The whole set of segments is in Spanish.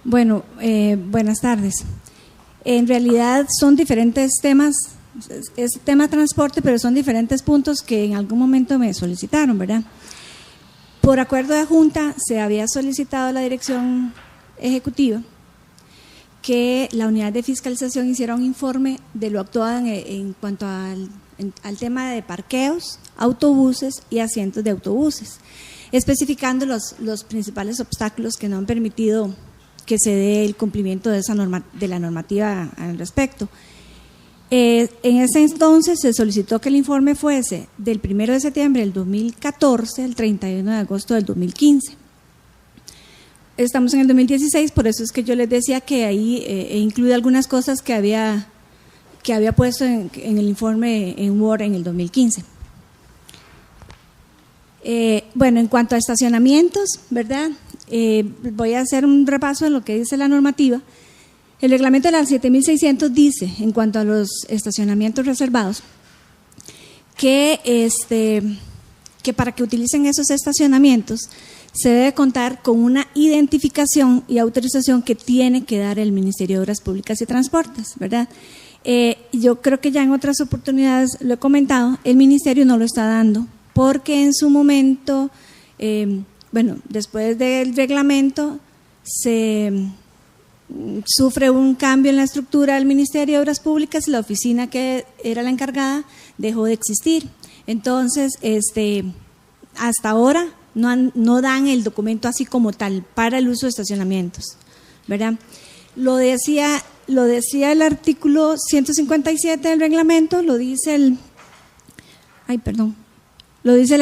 Bueno, buenas tardes. En realidad son diferentes temas, es tema transporte, pero son diferentes puntos que en algún momento me solicitaron, ¿verdad? Por acuerdo de junta se había solicitado a la dirección ejecutiva que la unidad de fiscalización hiciera un informe de lo actuado en cuanto al tema de parqueos, autobuses y asientos de autobuses, especificando los principales obstáculos que no han permitido que se dé el cumplimiento de la normativa al respecto. En ese entonces se solicitó que el informe fuese del 1 de septiembre del 2014 al 31 de agosto del 2015. Estamos en el 2016, por eso es que yo les decía que ahí incluye algunas cosas que había puesto en el informe en Word en el 2015. Bueno, en cuanto a estacionamientos, ¿verdad? Voy a hacer un repaso de lo que dice la normativa. El reglamento de la 7600 dice, en cuanto a los estacionamientos reservados, que para que utilicen esos estacionamientos se debe contar con una identificación y autorización que tiene que dar el Ministerio de Obras Públicas y Transportes, ¿verdad? Yo creo que ya en otras oportunidades lo he comentado, el Ministerio no lo está dando, porque en su momento, después del reglamento, se sufre un cambio en la estructura del Ministerio de Obras Públicas y la oficina que era la encargada dejó de existir. Entonces, hasta ahora no dan el documento así como tal para el uso de estacionamientos, ¿verdad? Lo decía el artículo 157 del reglamento, lo dice el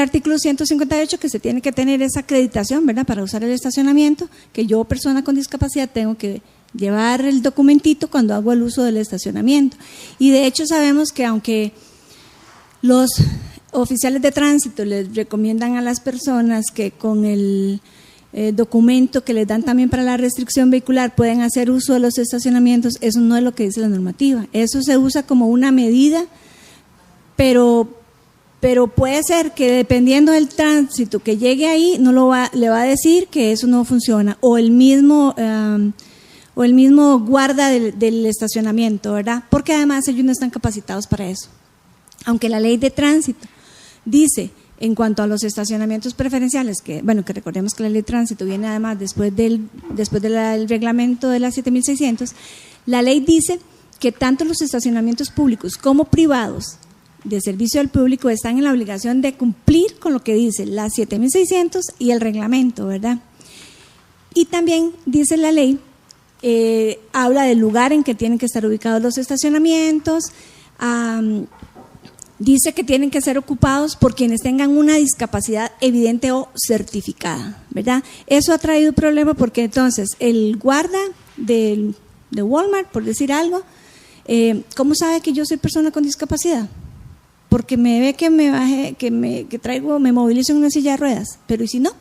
artículo 158, que se tiene que tener esa acreditación, ¿verdad?, para usar el estacionamiento, que yo, persona con discapacidad, tengo que llevar el documentito cuando hago el uso del estacionamiento. Y de hecho sabemos que aunque los oficiales de tránsito les recomiendan a las personas que con el documento que les dan también para la restricción vehicular pueden hacer uso de los estacionamientos, eso no es lo que dice la normativa. Eso se usa como una medida, pero puede ser que dependiendo del tránsito que llegue ahí, le va a decir que eso no funciona, o el mismo guarda del estacionamiento, ¿verdad? Porque además ellos no están capacitados para eso. Aunque la ley de tránsito dice, en cuanto a los estacionamientos preferenciales, que recordemos que la ley de tránsito viene además después del reglamento de la 7600, la ley dice que tanto los estacionamientos públicos como privados de servicio al público están en la obligación de cumplir con lo que dice la 7600 y el reglamento, ¿verdad? Y también dice la ley, habla del lugar en que tienen que estar ubicados los estacionamientos, dice que tienen que ser ocupados por quienes tengan una discapacidad evidente o certificada, ¿verdad? Eso ha traído problema porque entonces el guarda de Walmart, por decir algo, ¿cómo sabe que yo soy persona con discapacidad? Porque me ve que me movilizo en una silla de ruedas, pero ¿y si no?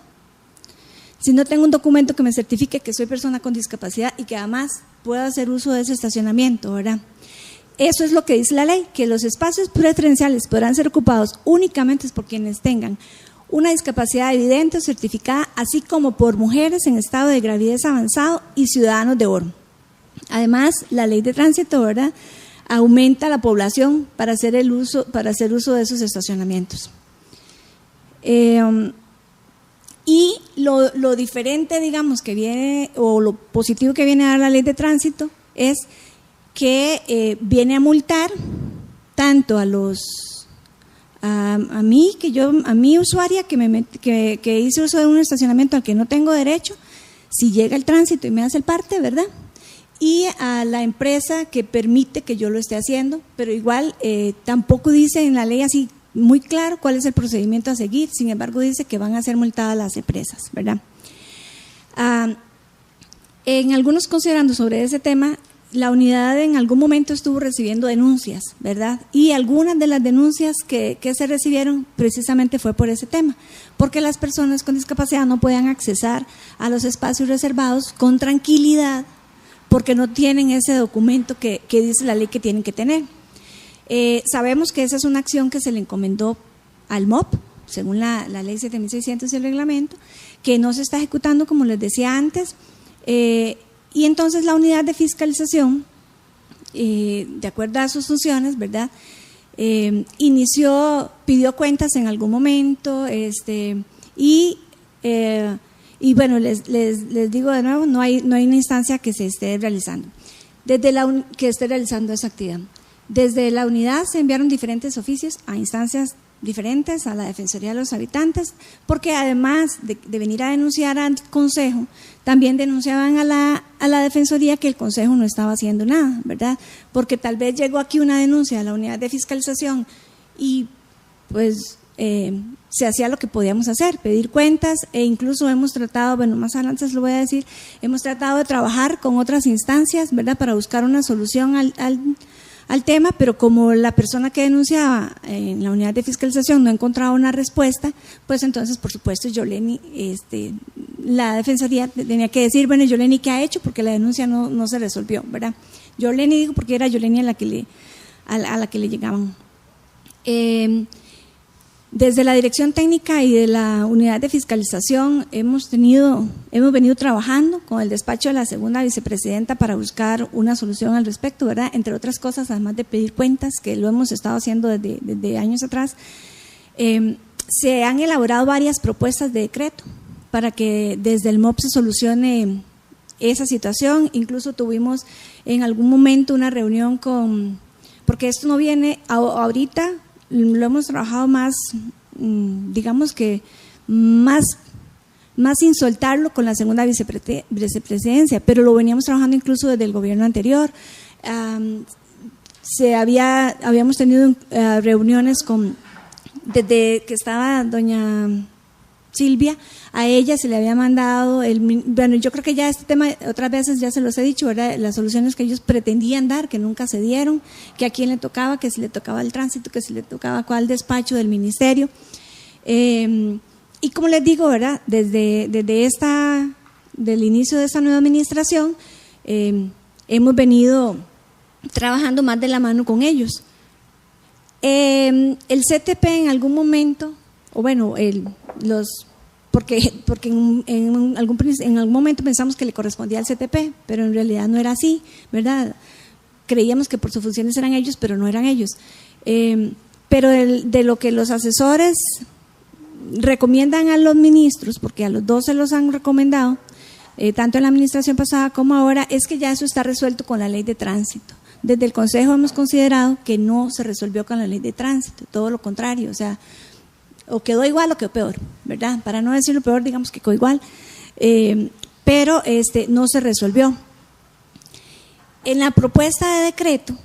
Si no tengo un documento que me certifique que soy persona con discapacidad y que además pueda hacer uso de ese estacionamiento, ¿verdad? Eso es lo que dice la ley, que los espacios preferenciales podrán ser ocupados únicamente por quienes tengan una discapacidad evidente o certificada, así como por mujeres en estado de gravidez avanzado y ciudadanos de oro. Además, la ley de tránsito, ¿verdad?, aumenta la población para hacer uso de esos estacionamientos. Y lo diferente, digamos, que viene, o lo positivo que viene a dar la ley de tránsito es que viene a multar tanto a mi usuaria que hice uso de un estacionamiento al que no tengo derecho, si llega el tránsito y me hace el parte, ¿verdad?, y a la empresa que permite que yo lo esté haciendo, pero igual tampoco dice en la ley así muy claro cuál es el procedimiento a seguir, sin embargo dice que van a ser multadas las empresas, ¿verdad? En algunos considerando sobre ese tema, la unidad en algún momento estuvo recibiendo denuncias, ¿verdad? Y algunas de las denuncias que se recibieron precisamente fue por ese tema, porque las personas con discapacidad no podían accesar a los espacios reservados con tranquilidad, porque no tienen ese documento que dice la ley que tienen que tener. Sabemos que esa es una acción que se le encomendó al MOP, según la ley 7600 y el reglamento, que no se está ejecutando, como les decía antes, Y entonces la unidad de fiscalización, de acuerdo a sus funciones, ¿verdad?, pidió cuentas en algún momento, y bueno, les digo de nuevo, no hay una instancia que se esté realizando, que esté realizando esa actividad. Desde la unidad se enviaron diferentes oficios a instancias diferentes, a la Defensoría de los Habitantes, porque además de venir a denunciar al Consejo, también denunciaban a la Defensoría que el Consejo no estaba haciendo nada, ¿verdad? Porque tal vez llegó aquí una denuncia a la unidad de fiscalización y pues se hacía lo que podíamos hacer, pedir cuentas, e incluso hemos tratado, bueno, más adelante se lo voy a decir, hemos tratado de trabajar con otras instancias, ¿verdad?, para buscar una solución al tema, pero como la persona que denunciaba en la unidad de fiscalización no encontraba una respuesta, pues entonces, por supuesto, Yoleni, la Defensoría tenía que decir, bueno, Yoleni, ¿qué ha hecho? Porque la denuncia no se resolvió, ¿verdad? Yoleni dijo porque era Yoleni a la que le llegaban. Desde la Dirección Técnica y de la Unidad de Fiscalización hemos venido trabajando con el despacho de la segunda vicepresidenta para buscar una solución al respecto, ¿verdad? Entre otras cosas, además de pedir cuentas, que lo hemos estado haciendo desde años atrás, se han elaborado varias propuestas de decreto para que desde el MOP se solucione esa situación. Incluso tuvimos en algún momento una reunión porque esto no viene ahorita, lo hemos trabajado más, digamos que más sin soltarlo con la segunda vicepresidencia, pero lo veníamos trabajando incluso desde el gobierno anterior. Habíamos tenido reuniones desde que estaba doña Silvia, a ella se le había mandado, bueno, yo creo que ya este tema otras veces ya se los he dicho, ¿verdad?, las soluciones que ellos pretendían dar, que nunca se dieron, que a quién le tocaba, que si le tocaba el tránsito, que si le tocaba cuál despacho del ministerio. Y como les digo, ¿verdad?, desde del inicio de esta nueva administración, hemos venido trabajando más de la mano con ellos. El CTP en algún momento, o bueno, porque en algún momento pensamos que le correspondía al CTP, pero en realidad no era así, ¿verdad? Creíamos que por sus funciones eran ellos, pero no eran ellos. Pero de lo que los asesores recomiendan a los ministros, porque a los dos se los han recomendado, tanto en la administración pasada como ahora, es que ya eso está resuelto con la ley de tránsito. Desde el Consejo hemos considerado que no se resolvió con la ley de tránsito, todo lo contrario, o sea, o quedó igual o quedó peor, ¿verdad? Para no decir lo peor, digamos que quedó igual, pero no se resolvió. En la propuesta de decreto,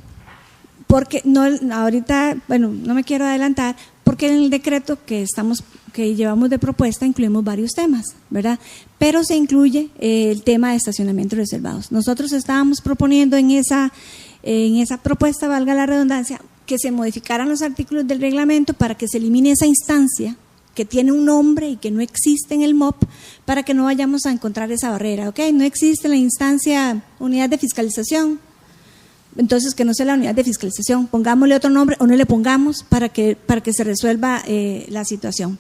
porque ahorita, bueno, no me quiero adelantar, porque en el decreto que llevamos de propuesta incluimos varios temas, ¿verdad? Pero se incluye el tema de estacionamientos reservados. Nosotros estábamos proponiendo en esa propuesta, valga la redundancia, que se modificaran los artículos del reglamento para que se elimine esa instancia que tiene un nombre y que no existe en el MOP, para que no vayamos a encontrar esa barrera. ¿Ok? No existe la instancia unidad de fiscalización, entonces que no sea la unidad de fiscalización, pongámosle otro nombre o no le pongamos para que se resuelva la situación.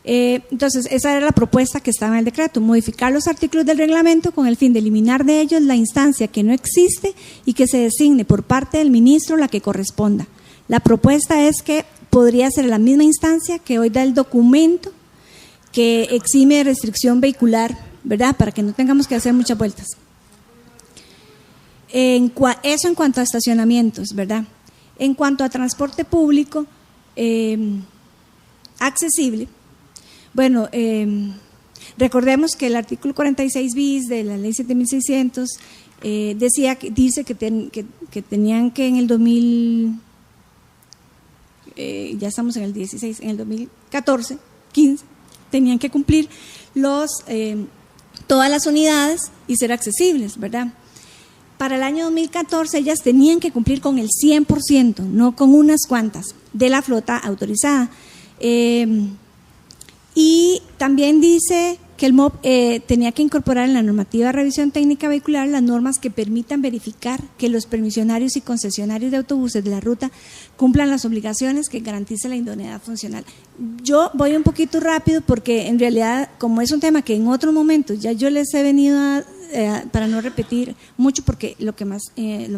Entonces, esa era la propuesta que estaba en el decreto, modificar los artículos del reglamento con el fin de eliminar de ellos la instancia que no existe y que se designe por parte del ministro la que corresponda. La propuesta es que podría ser la misma instancia que hoy da el documento que exime de restricción vehicular, ¿verdad?, para que no tengamos que hacer muchas vueltas. Eso en cuanto a estacionamientos, ¿verdad? En cuanto a transporte público accesible, bueno, recordemos que el artículo 46 bis de la ley 7600 dice que tenían que en el 2000, ya estamos en el 16, en el 2014, 15, tenían que cumplir todas las unidades y ser accesibles, ¿verdad? Para el año 2014 ellas tenían que cumplir con el 100%, no con unas cuantas, de la flota autorizada. Y también dice que el MOP tenía que incorporar en la normativa de revisión técnica vehicular las normas que permitan verificar que los permisionarios y concesionarios de autobuses de la ruta cumplan las obligaciones que garanticen la idoneidad funcional. Yo voy un poquito rápido porque en realidad, como es un tema que en otros momentos ya yo les he venido para no repetir mucho, porque lo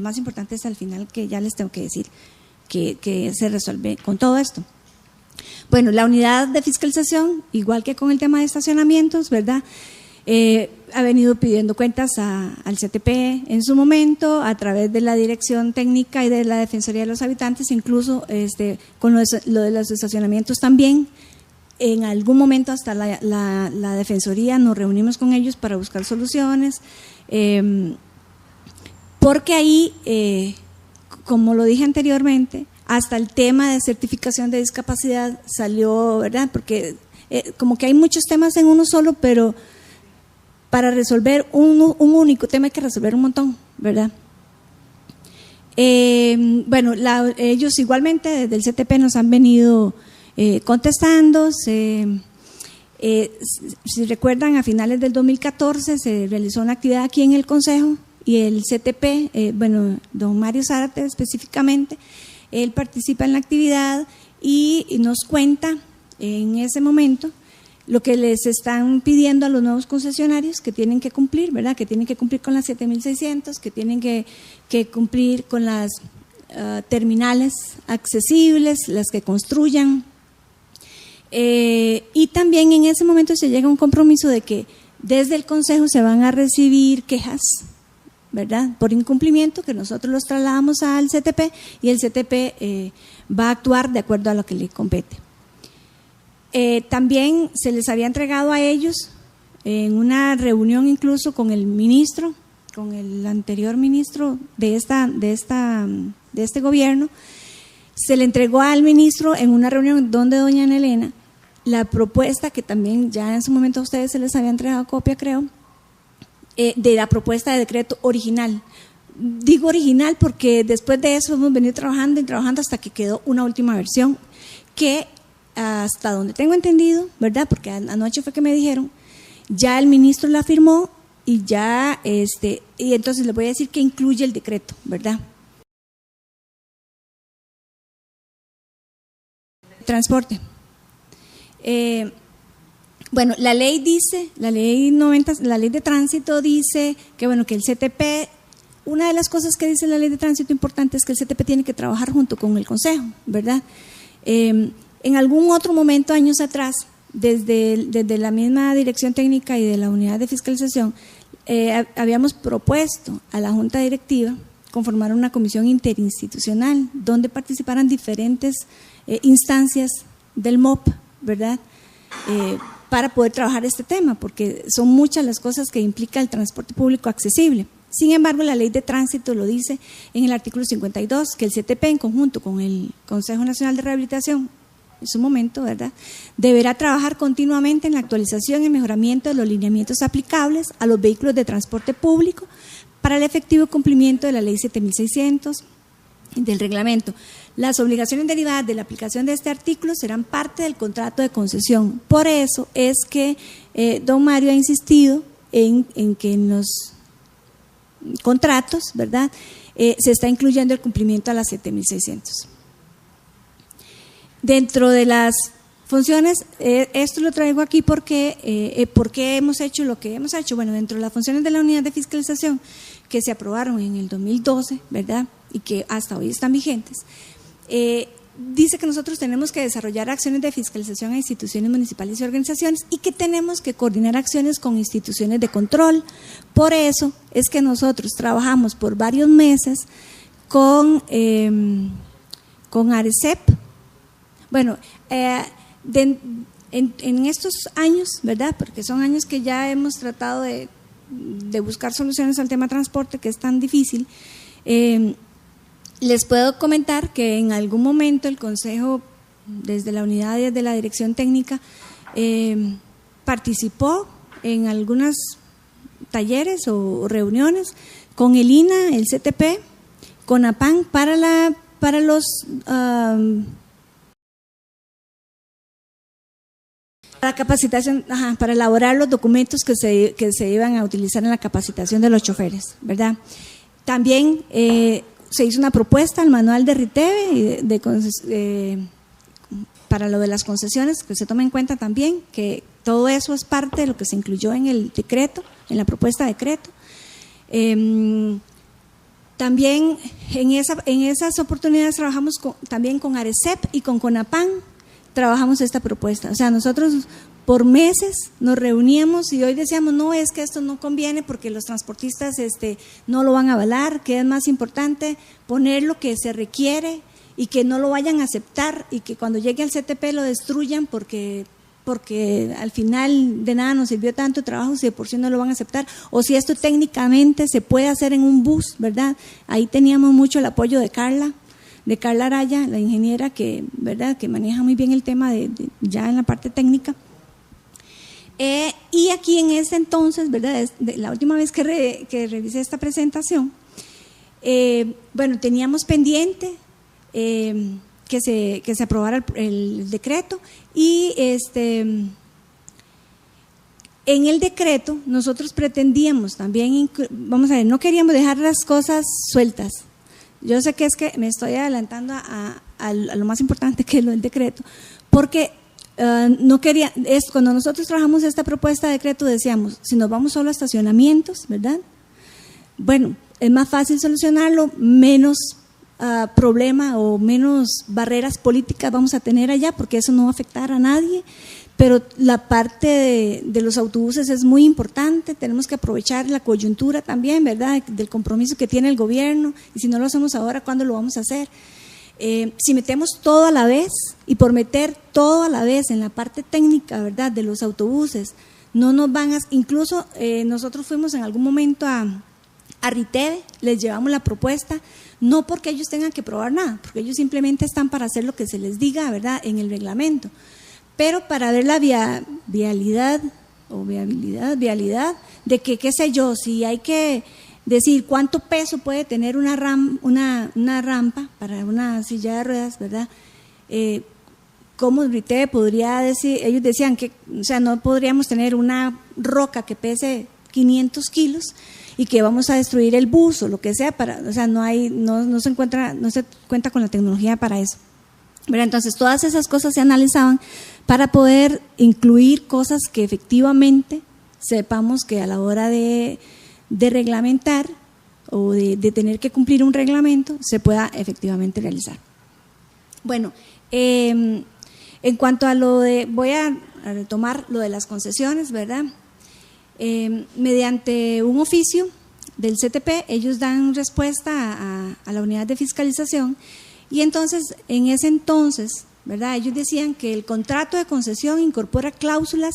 más importante es al final, que ya les tengo que decir que se resuelve con todo esto. Bueno, la unidad de fiscalización, igual que con el tema de estacionamientos, ¿verdad?, ha venido pidiendo cuentas al CTP en su momento, a través de la Dirección Técnica y de la Defensoría de los Habitantes, incluso con lo de los estacionamientos también. En algún momento hasta la Defensoría nos reunimos con ellos para buscar soluciones, porque ahí, como lo dije anteriormente, hasta el tema de certificación de discapacidad salió, ¿verdad?, porque como que hay muchos temas en uno solo, pero para resolver un único tema hay que resolver un montón, ¿verdad? Bueno, ellos igualmente desde el CTP nos han venido contestando. Si recuerdan, a finales del 2014 se realizó una actividad aquí en el Consejo y el CTP, bueno, don Mario Zárate específicamente, él participa en la actividad y nos cuenta en ese momento lo que les están pidiendo a los nuevos concesionarios que tienen que cumplir, ¿verdad?, que tienen que cumplir con las 7.600, que tienen que cumplir con las terminales accesibles, las que construyan. Y también en ese momento se llega a un compromiso de que desde el Consejo se van a recibir quejas, ¿verdad?, por incumplimiento, que nosotros los trasladamos al CTP y el CTP va a actuar de acuerdo a lo que le compete. También se les había entregado a ellos en una reunión incluso con el ministro, con el anterior ministro de este gobierno, se le entregó al ministro en una reunión donde doña Ana Elena la propuesta, que también ya en su momento a ustedes se les había entregado copia, creo, de la propuesta de decreto original. Digo original porque después de eso hemos venido trabajando y trabajando hasta que quedó una última versión que, hasta donde tengo entendido, ¿verdad?, porque anoche fue que me dijeron, ya el ministro la firmó y ya, y entonces les voy a decir que incluye el decreto, ¿verdad? Transporte. Bueno, la ley dice, la ley de tránsito dice que, bueno, que el CTP, una de las cosas que dice la ley de tránsito importante es que el CTP tiene que trabajar junto con el Consejo, ¿verdad? En algún otro momento, años atrás, desde la misma Dirección Técnica y de la Unidad de Fiscalización, habíamos propuesto a la Junta Directiva conformar una comisión interinstitucional donde participaran diferentes instancias del MOP, ¿verdad?, para poder trabajar este tema, porque son muchas las cosas que implica el transporte público accesible. Sin embargo, la ley de tránsito lo dice en el artículo 52, que el CTP, en conjunto con el Consejo Nacional de Rehabilitación, en su momento, ¿verdad?, deberá trabajar continuamente en la actualización y mejoramiento de los lineamientos aplicables a los vehículos de transporte público para el efectivo cumplimiento de la ley 7.600 del reglamento. Las obligaciones derivadas de la aplicación de este artículo serán parte del contrato de concesión. Por eso es que don Mario ha insistido en que en los contratos, ¿verdad?, se está incluyendo el cumplimiento a las 7.600. Dentro de las funciones, esto lo traigo aquí porque hemos hecho lo que hemos hecho. Bueno, dentro de las funciones de la unidad de fiscalización que se aprobaron en el 2012, ¿verdad?, y que hasta hoy están vigentes, dice que nosotros tenemos que desarrollar acciones de fiscalización a instituciones municipales y organizaciones y que tenemos que coordinar acciones con instituciones de control. Por eso es que nosotros trabajamos por varios meses con ARECEP. Bueno, en estos años, ¿verdad?, porque son años que ya hemos tratado de buscar soluciones al tema transporte, que es tan difícil, les puedo comentar que en algún momento el Consejo, desde la unidad y desde la Dirección Técnica, participó en algunos talleres o reuniones con el INA, el CTP, con APAN para la capacitación, para elaborar los documentos que se iban a utilizar en la capacitación de los choferes, ¿verdad? También se hizo una propuesta al manual de RITEVE para lo de las concesiones, que se tome en cuenta también que todo eso es parte de lo que se incluyó en el decreto, en la propuesta de decreto. También en esas oportunidades trabajamos también con ARECEP y con CONAPAN, trabajamos esta propuesta. O sea, nosotros por meses nos reuníamos y hoy decíamos, no, es que esto no conviene porque los transportistas no lo van a avalar, que es más importante poner lo que se requiere y que no lo vayan a aceptar y que cuando llegue al CTP lo destruyan porque al final de nada nos sirvió tanto trabajo si de por sí no lo van a aceptar, o si esto técnicamente se puede hacer en un bus, ¿verdad? Ahí teníamos mucho el apoyo de Carla Araya, la ingeniera que, ¿verdad?, que maneja muy bien el tema ya en la parte técnica. Y aquí en ese entonces, ¿verdad?, la última vez que revisé esta presentación, bueno, teníamos pendiente que se aprobara el decreto y en el decreto nosotros pretendíamos también, vamos a ver, no queríamos dejar las cosas sueltas. Yo sé que es que me estoy adelantando a lo más importante que es lo del decreto, porque no quería, cuando nosotros trabajamos esta propuesta de decreto decíamos, si nos vamos solo a estacionamientos, ¿verdad? Bueno, es más fácil solucionarlo, menos problema o menos barreras políticas vamos a tener allá porque eso no va a afectar a nadie, pero la parte de los autobuses es muy importante, tenemos que aprovechar la coyuntura también, ¿verdad?, del compromiso que tiene el gobierno, y si no lo hacemos ahora, ¿cuándo lo vamos a hacer? Si metemos todo a la vez, y por meter todo a la vez en la parte técnica, ¿verdad?, de los autobuses, no nos van a, incluso nosotros fuimos en algún momento a RITEVE, les llevamos la propuesta, no porque ellos tengan que probar nada, porque ellos simplemente están para hacer lo que se les diga, ¿verdad?, en el reglamento, pero para ver la viabilidad de que, qué sé yo, si hay que decir cuánto peso puede tener una rampa para una silla de ruedas, ¿verdad? ¿Cómo RITEVE podría decir? Ellos decían que, o sea, no podríamos tener una roca que pese 500 kilos y que vamos a destruir el bus o lo que sea, o sea, no se cuenta con la tecnología para eso. Pero entonces todas esas cosas se analizaban para poder incluir cosas que efectivamente sepamos que a la hora de reglamentar o de tener que cumplir un reglamento se pueda efectivamente realizar. Bueno, en cuanto a voy a retomar lo de las concesiones, ¿verdad? Mediante un oficio del CTP, ellos dan respuesta a la unidad de fiscalización y entonces, en ese entonces, ¿verdad?, ellos decían que el contrato de concesión incorpora cláusulas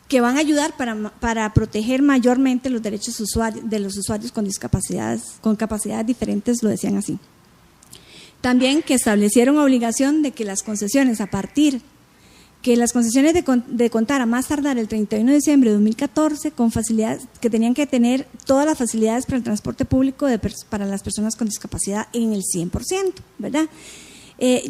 que van a ayudar para proteger mayormente los derechos de los usuarios con capacidades diferentes, lo decían así. También que establecieron obligación de que las concesiones de contar a más tardar el 31 de diciembre de 2014 con facilidades, que tenían que tener todas las facilidades para el transporte público para las personas con discapacidad en el 100%, ¿verdad?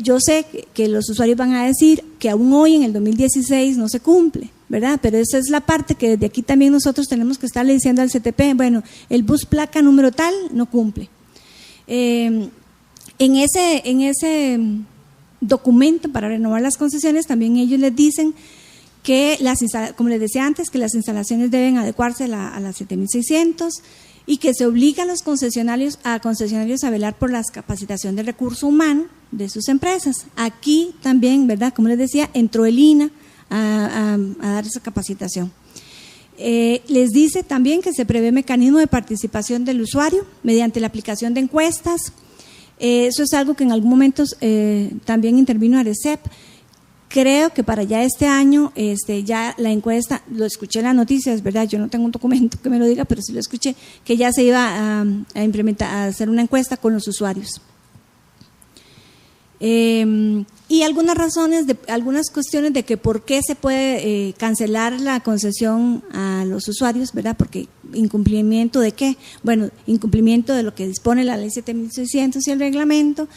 Yo sé que los usuarios van a decir que aún hoy en el 2016 no se cumple, ¿verdad? Pero esa es la parte que desde aquí también nosotros tenemos que estarle diciendo al CTP, bueno, el bus placa número tal no cumple. En ese documento para renovar las concesiones, también ellos les dicen que como les decía antes, que las instalaciones deben adecuarse a las 7600 y que se obliga a los concesionarios a velar por la capacitación del recurso humano de sus empresas. Aquí también, ¿verdad?, como les decía, entró el INA a dar esa capacitación. Les dice también que se prevé mecanismo de participación del usuario mediante la aplicación de encuestas. Eso es algo que en algún momento también intervino ARECEP. Creo que para ya este año ya la encuesta, lo escuché en las noticias, ¿verdad? Yo no tengo un documento que me lo diga, pero sí lo escuché, que ya se iba a implementar, a hacer una encuesta con los usuarios. Y algunas razones, algunas cuestiones de que por qué se puede cancelar la concesión a los usuarios, ¿verdad? Porque incumplimiento de qué, bueno, incumplimiento de lo que dispone la ley 7600 y el reglamento,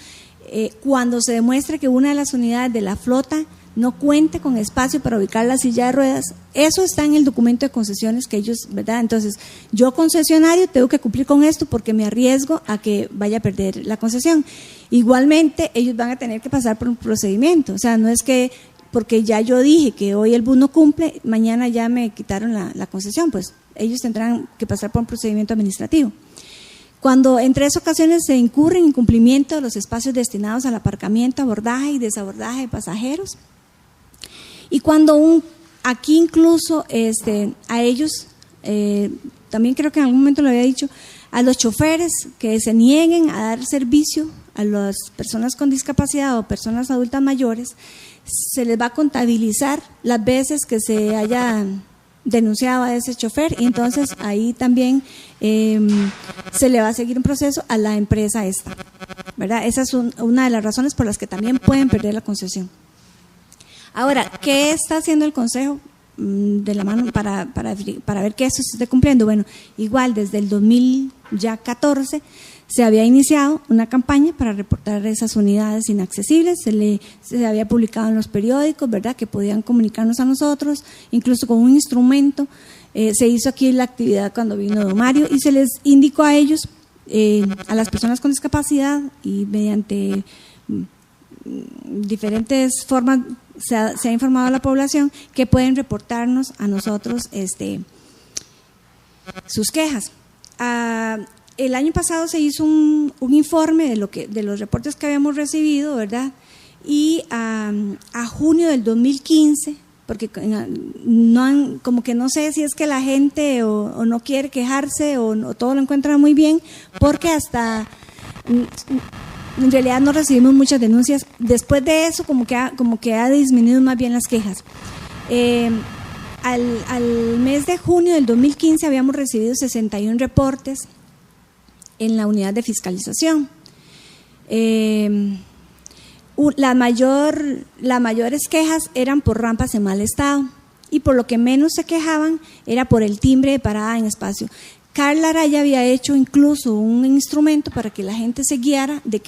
cuando se demuestre que una de las unidades de la flota no cuente con espacio para ubicar la silla de ruedas, eso está en el documento de concesiones que ellos, ¿verdad? Entonces, yo concesionario tengo que cumplir con esto porque me arriesgo a que vaya a perder la concesión. Igualmente, ellos van a tener que pasar por un procedimiento, o sea, no es que porque ya yo dije que hoy el bus no cumple, mañana ya me quitaron la concesión, pues ellos tendrán que pasar por un procedimiento administrativo. Cuando en 3 ocasiones se incurre en incumplimiento de los espacios destinados al aparcamiento, abordaje y desabordaje de pasajeros, y cuando aquí incluso a ellos, también creo que en algún momento lo había dicho, a los choferes que se nieguen a dar servicio a las personas con discapacidad o personas adultas mayores, se les va a contabilizar las veces que se haya denunciado a ese chofer, y entonces ahí también se le va a seguir un proceso a la empresa esta, ¿verdad? Esa es una de las razones por las que también pueden perder la concesión. Ahora, ¿qué está haciendo el Consejo de la mano para ver que eso se esté cumpliendo? Bueno, igual desde el 2014 se había iniciado una campaña para reportar esas unidades inaccesibles, se había publicado en los periódicos, ¿verdad?, que podían comunicarnos a nosotros, incluso con un instrumento. Se hizo aquí la actividad cuando vino don Mario y se les indicó a ellos, a las personas con discapacidad, y mediante diferentes formas se ha informado a la población que pueden reportarnos a nosotros sus quejas. El año pasado se hizo un informe de los reportes que habíamos recibido, ¿verdad? Y a junio del 2015, porque como que no sé si es que la gente o no quiere quejarse o todo lo encuentra muy bien, porque hasta en realidad no recibimos muchas denuncias. Después de eso como que ha disminuido más bien las quejas. Al mes de junio del 2015 habíamos recibido 61 reportes en la unidad de fiscalización. Las mayores quejas eran por rampas en mal estado, y por lo que menos se quejaban era por el timbre de parada en espacio. Carla Araya había hecho incluso un instrumento para que la gente se guiara de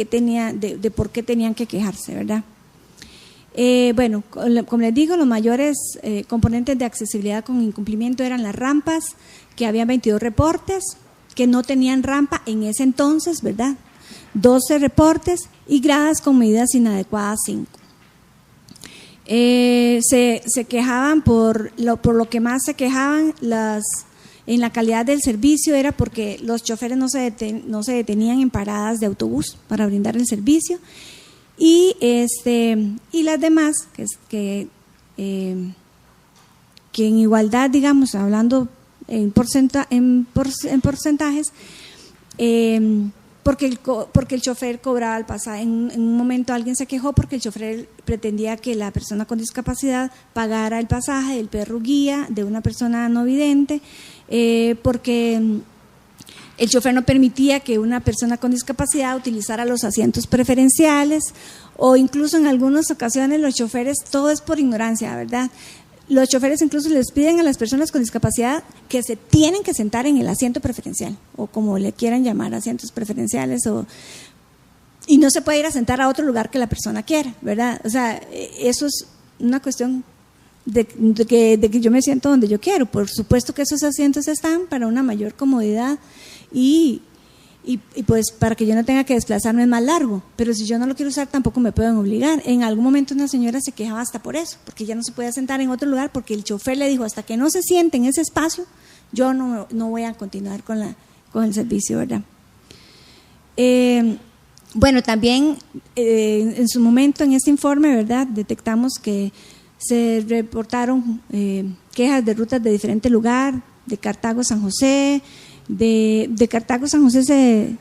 por qué tenían que quejarse, ¿verdad? Bueno, como les digo, los mayores componentes de accesibilidad con incumplimiento eran las rampas, que había 22 reportes que no tenían rampa en ese entonces, ¿verdad? 12 reportes, y gradas con medidas inadecuadas 5. Se quejaban por lo que más se quejaban en la calidad del servicio era porque los choferes no se detenían en paradas de autobús para brindar el servicio, y las demás que en igualdad, digamos, hablando en porcentajes, porque el chofer cobraba el pasaje. En un momento alguien se quejó porque el chofer pretendía que la persona con discapacidad pagara el pasaje del perro guía de una persona no vidente, porque el chofer no permitía que una persona con discapacidad utilizara los asientos preferenciales, o incluso en algunas ocasiones los choferes, todo es por ignorancia, ¿verdad? Los choferes incluso les piden a las personas con discapacidad que se tienen que sentar en el asiento preferencial, o como le quieran llamar, asientos preferenciales, y no se puede ir a sentar a otro lugar que la persona quiera, ¿verdad? O sea, eso es una cuestión de que yo me siento donde yo quiero. Por supuesto que esos asientos están para una mayor comodidad y pues para que yo no tenga que desplazarme más largo, pero si yo no lo quiero usar tampoco me pueden obligar. En algún momento una señora se quejaba hasta por eso, porque ya no se podía sentar en otro lugar, porque el chofer le dijo: hasta que no se siente en ese espacio, yo no voy a continuar con el servicio, ¿verdad? Bueno, también en su momento en este informe, ¿verdad?, detectamos que se reportaron quejas de rutas de diferente lugar, de Cartago, San José. De Cartago, San José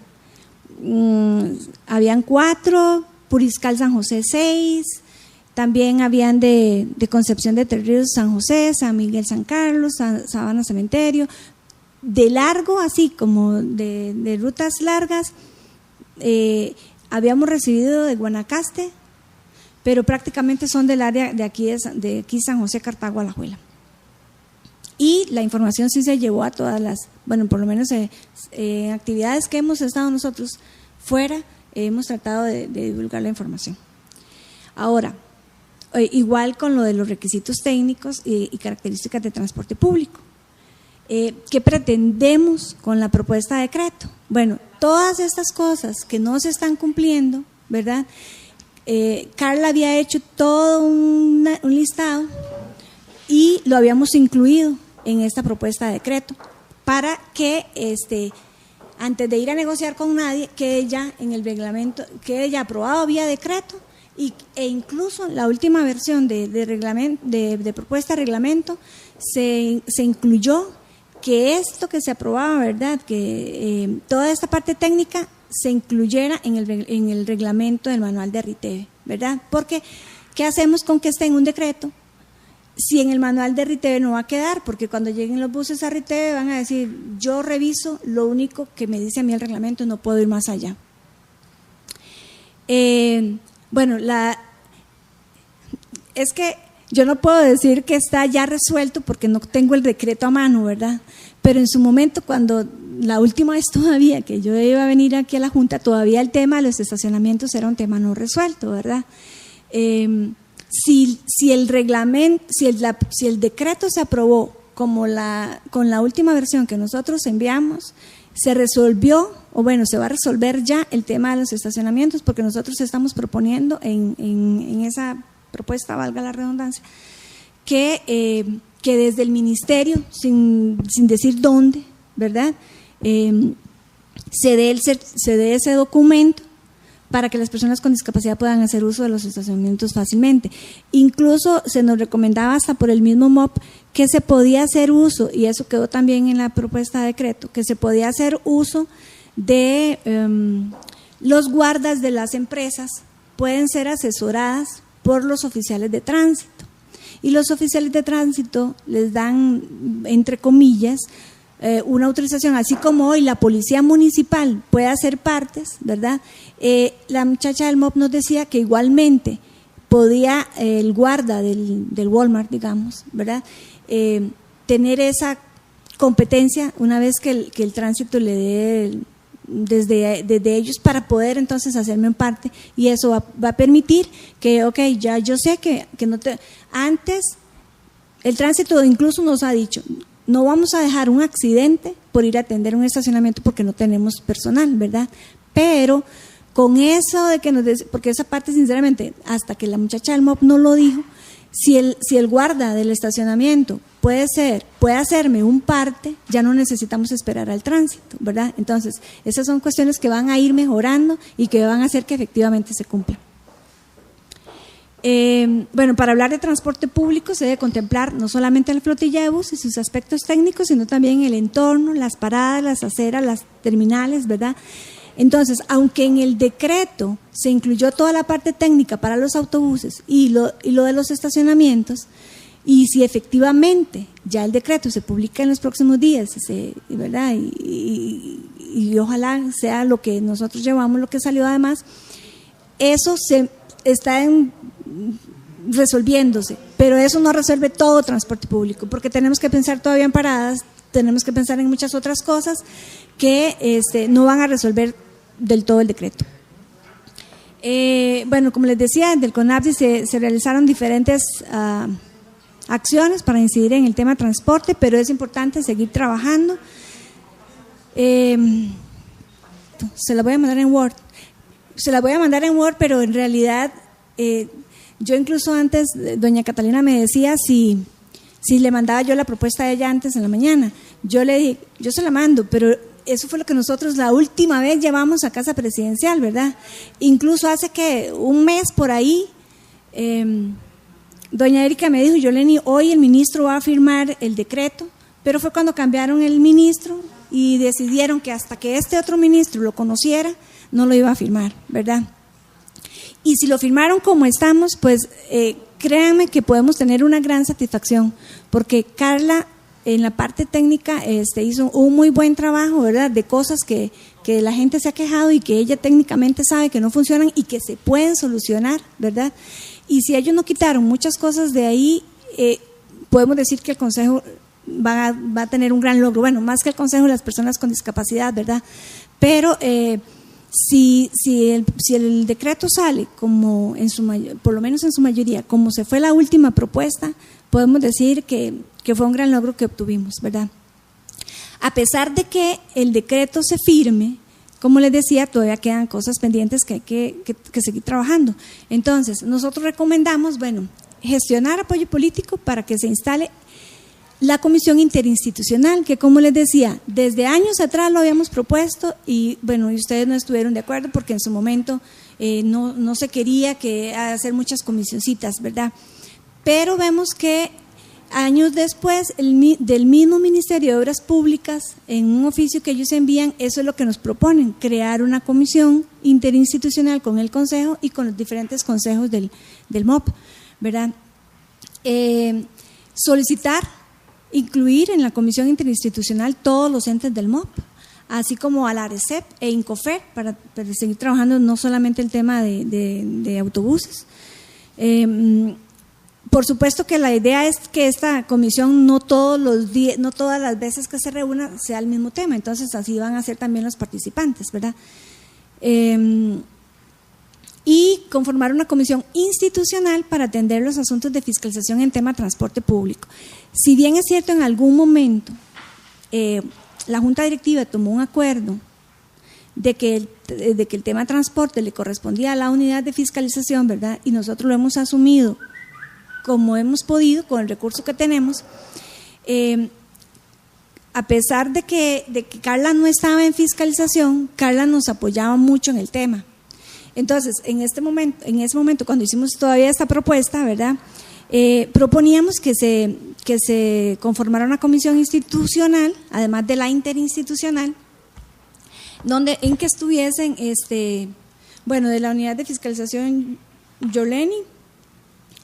habían 4, Puriscal, San José 6, también habían de Concepción de Tres Ríos, San José, San Miguel, San Carlos, Sabana, Cementerio. De largo, así como de rutas largas, habíamos recibido de Guanacaste, pero prácticamente son del área de aquí San José, Cartago, Alajuela. Y la información sí se llevó a todas bueno, por lo menos actividades que hemos estado nosotros fuera, hemos tratado de divulgar la información. Ahora, igual con lo de los requisitos técnicos y características de transporte público. ¿Qué pretendemos con la propuesta de decreto? Bueno, todas estas cosas que no se están cumpliendo, ¿verdad?, Carla había hecho todo un listado y lo habíamos incluido en esta propuesta de decreto para que antes de ir a negociar con nadie, que ella en el reglamento, que ella aprobado vía decreto e incluso la última versión de propuesta de reglamento se incluyó que esto que se aprobaba, ¿verdad? Que toda esta parte técnica se incluyera en el reglamento del manual de RITEVE, ¿verdad? Porque ¿qué hacemos con que esté en un decreto? Si en el manual de RITEVE no va a quedar, porque cuando lleguen los buses a RITEVE van a decir, yo reviso lo único que me dice a mí el reglamento, no puedo ir más allá. Bueno, es que yo no puedo decir que está ya resuelto porque no tengo el decreto a mano, ¿verdad? Pero en su momento, cuando la última vez todavía que yo iba a venir aquí a la Junta, todavía el tema de los estacionamientos era un tema no resuelto, ¿verdad? Si el reglamento, si el decreto se aprobó con la última versión que nosotros enviamos, se resolvió, o bueno, se va a resolver ya el tema de los estacionamientos, porque nosotros estamos proponiendo en esa propuesta, valga la redundancia, que desde el ministerio, sin decir dónde, ¿verdad?, se dé ese documento para que las personas con discapacidad puedan hacer uso de los estacionamientos fácilmente. Incluso se nos recomendaba hasta por el mismo MOP que se podía hacer uso, y eso quedó también en la propuesta de decreto, que se podía hacer uso de los guardas de las empresas, pueden ser asesoradas por los oficiales de tránsito. Y los oficiales de tránsito les dan, entre comillas, una autorización, así como hoy la policía municipal puede hacer partes, ¿verdad? La muchacha del MOP nos decía que igualmente podía el guarda del Walmart, digamos, ¿verdad?, tener esa competencia una vez que el tránsito le dé desde ellos para poder entonces hacerme en parte, y eso va a permitir que, ok, ya yo sé que no antes el tránsito incluso nos ha dicho, no vamos a dejar un accidente por ir a atender un estacionamiento porque no tenemos personal, ¿verdad? Pero con eso de que porque esa parte sinceramente, hasta que la muchacha del MOP no lo dijo, si el guarda del estacionamiento puede hacerme un parte, ya no necesitamos esperar al tránsito, ¿verdad? Entonces, esas son cuestiones que van a ir mejorando y que van a hacer que efectivamente se cumpla. Bueno, para hablar de transporte público se debe contemplar no solamente la flotilla de buses y sus aspectos técnicos, sino también el entorno, las paradas, las aceras, las terminales, ¿verdad? Entonces, aunque en el decreto se incluyó toda la parte técnica para los autobuses y lo de los estacionamientos, y si efectivamente ya el decreto se publica en los próximos días, ¿verdad? Y ojalá sea lo que nosotros llevamos, lo que salió además, eso se está resolviéndose, pero eso no resuelve todo transporte público, porque tenemos que pensar todavía en paradas, tenemos que pensar en muchas otras cosas que no van a resolver del todo el decreto. Bueno, como les decía, del CONAPSI se realizaron diferentes acciones para incidir en el tema de transporte, pero es importante seguir trabajando. Se la voy a mandar en Word. Pero en realidad yo incluso antes, doña Catalina me decía si le mandaba yo la propuesta a ella antes en la mañana. Yo le dije, yo se la mando, pero eso fue lo que nosotros la última vez llevamos a Casa Presidencial, ¿verdad? Incluso hace que un mes por ahí, doña Erika me dijo, Yoleni, hoy el ministro va a firmar el decreto, pero fue cuando cambiaron el ministro y decidieron que hasta que este otro ministro lo conociera, no lo iba a firmar, ¿verdad? Y si lo firmaron como estamos, pues créanme que podemos tener una gran satisfacción, porque Carla en la parte técnica hizo un muy buen trabajo, ¿verdad?, de cosas que la gente se ha quejado y que ella técnicamente sabe que no funcionan y que se pueden solucionar, ¿verdad? Y si ellos no quitaron muchas cosas de ahí, podemos decir que el Consejo va a tener un gran logro, bueno, más que el Consejo, las personas con discapacidad, ¿verdad? Pero si el decreto sale como por lo menos en su mayoría, como se fue la última propuesta, podemos decir que fue un gran logro que obtuvimos, ¿verdad? A pesar de que el decreto se firme, como les decía, todavía quedan cosas pendientes que hay que seguir trabajando. Entonces, nosotros recomendamos, bueno, gestionar apoyo político para que se instale la comisión interinstitucional, que como les decía, desde años atrás lo habíamos propuesto y bueno, y ustedes no estuvieron de acuerdo porque en su momento no se quería hacer muchas comisioncitas, ¿verdad? Pero vemos que años después, del mismo Ministerio de Obras Públicas, en un oficio que ellos envían, eso es lo que nos proponen, crear una comisión interinstitucional con el Consejo y con los diferentes consejos del MOP, ¿verdad? Solicitar incluir en la comisión interinstitucional todos los entes del MOP, así como a la ARECEP e INCOFER, para seguir trabajando no solamente el tema de autobuses. Por supuesto que la idea es que esta comisión no todas las veces que se reúna sea el mismo tema, entonces así van a ser también los participantes, ¿verdad? Y conformar una comisión institucional para atender los asuntos de fiscalización en tema de transporte público. Si bien es cierto, en algún momento la Junta Directiva tomó un acuerdo de que el tema de transporte le correspondía a la unidad de fiscalización, ¿verdad? Y nosotros lo hemos asumido como hemos podido con el recurso que tenemos, a pesar de que Carla no estaba en fiscalización, Carla nos apoyaba mucho en el tema. Entonces, en ese momento, cuando hicimos todavía esta propuesta, ¿verdad? Proponíamos que se conformara una comisión institucional, además de la interinstitucional, en que estuviesen, de la unidad de fiscalización Yoleni,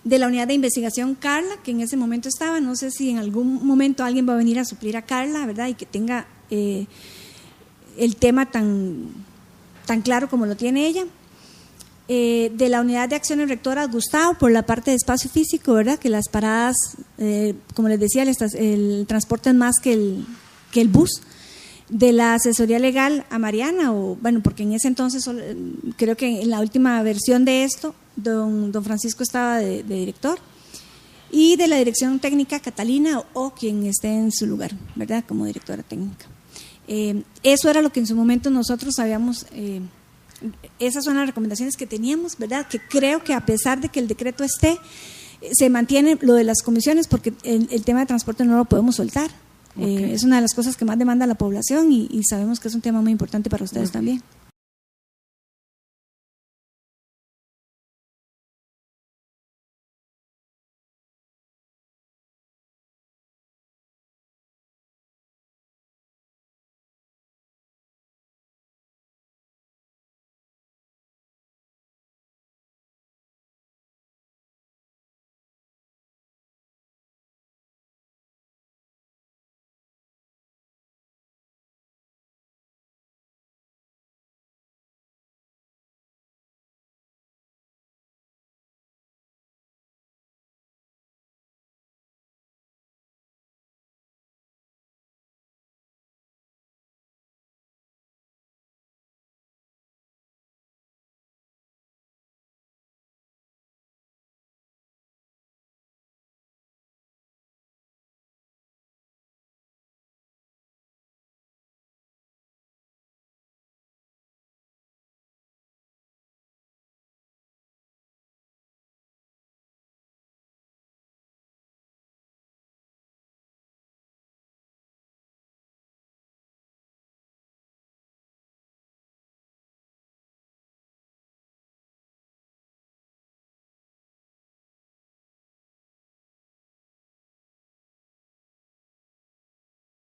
de la unidad de investigación Carla, que en ese momento estaba, no sé si en algún momento alguien va a venir a suplir a Carla, ¿verdad? Y que tenga el tema tan claro como lo tiene ella. De la unidad de acciones rectoras Gustavo, por la parte de espacio físico, ¿verdad? Que las paradas, como les decía, el transporte es más que el bus. De la asesoría legal a Mariana, porque en ese entonces, creo que en la última versión de esto, don Francisco estaba de director, y de la dirección técnica Catalina o quien esté en su lugar, ¿verdad? Como directora técnica. Eso era lo que en su momento nosotros habíamos, esas son las recomendaciones que teníamos, ¿verdad? Que creo que a pesar de que el decreto se mantiene lo de las comisiones, porque el tema de transporte no lo podemos soltar. Okay. Es una de las cosas que más demanda la población y sabemos que es un tema muy importante para ustedes también.